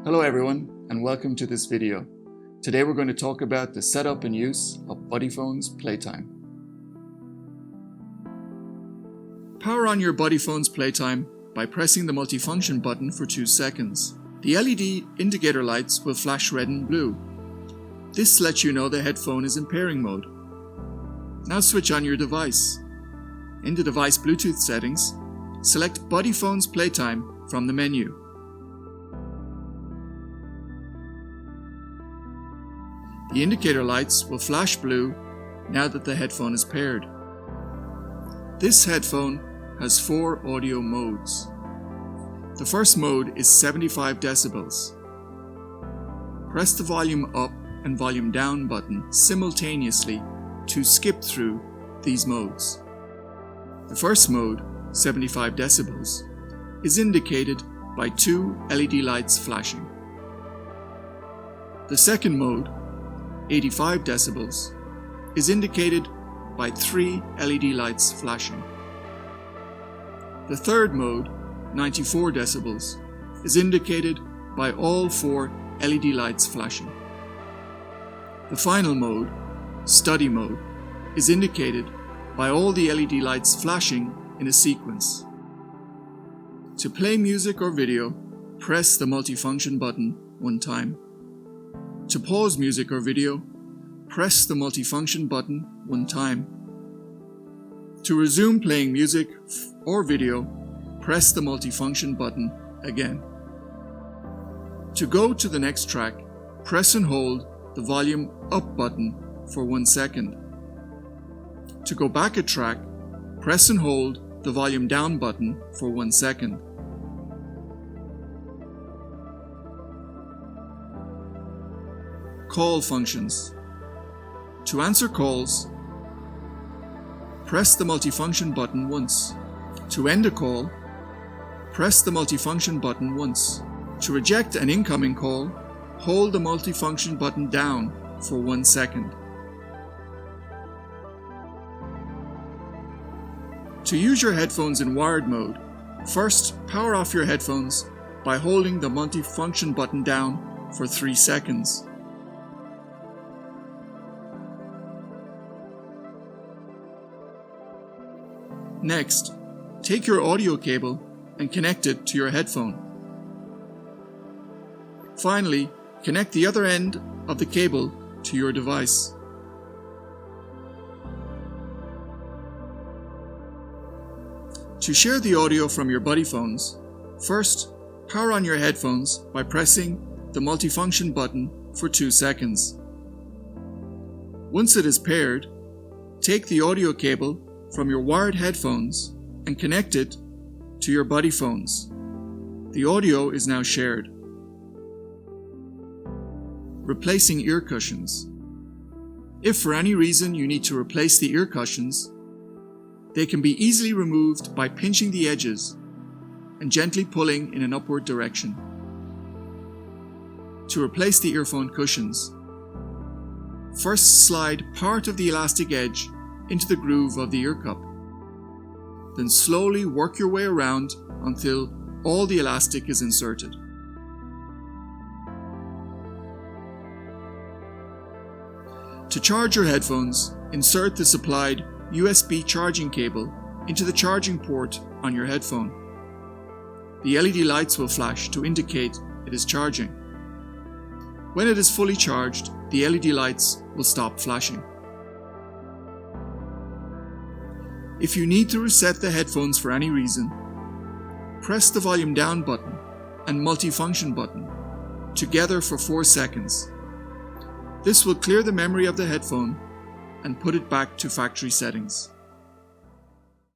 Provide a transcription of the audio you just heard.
Hello everyone, and welcome to this video. Today we're going to talk about the setup and use of Buddyphone's Playtime. Power on your Buddyphone's Playtime by pressing the multifunction button for 2 seconds. The LED indicator lights will flash red and blue. This lets you know the headphone is in pairing mode. Now switch on your device. In the device Bluetooth settings, select Buddyphone's Playtime from the menu. The indicator lights will flash blue now that the headphone is paired. This headphone has 4 audio modes. The first mode is 75 decibels. Press the volume up and volume down button simultaneously to skip through these modes. The first mode, 75 decibels, is indicated by 2 LED lights flashing. The second mode, 85 decibels, is indicated by 3 LED lights flashing. The third mode, 94 decibels, is indicated by all 4 LED lights flashing. The final mode, study mode, is indicated by all the LED lights flashing in a sequence. To play music or video, press the multifunction button 1 time. To pause music or video, press the multifunction button 1 time. To resume playing music or video, press the multifunction button again. To go to the next track, press and hold the volume up button for 1 second. To go back a track, press and hold the volume down button for 1 second. Call functions. To answer calls, press the multifunction button once. To end a call, press the multifunction button once. To reject an incoming call, hold the multifunction button down for 1 second. To use your headphones in wired mode, first power off your headphones by holding the multifunction button down for 3 seconds. Next, take your audio cable and connect it to your headphone. Finally, connect the other end of the cable to your device. To share the audio from your Buddyphones, first power on your headphones by pressing the multifunction button for 2 seconds. Once it is paired, take the audio cable from your wired headphones and connect it to your Buddyphones. The audio is now shared. Replacing ear cushions. If for any reason you need to replace the ear cushions, they can be easily removed by pinching the edges and gently pulling in an upward direction. To replace the earphone cushions, first slide part of the elastic edge into the groove of the ear cup. Then slowly work your way around until all the elastic is inserted. To charge your headphones, insert the supplied USB charging cable into the charging port on your headphone. The LED lights will flash to indicate it is charging. When it is fully charged, the LED lights will stop flashing. If you need to reset the headphones for any reason, press the volume down button and multifunction button together for 4 seconds. This will clear the memory of the headphone and put it back to factory settings.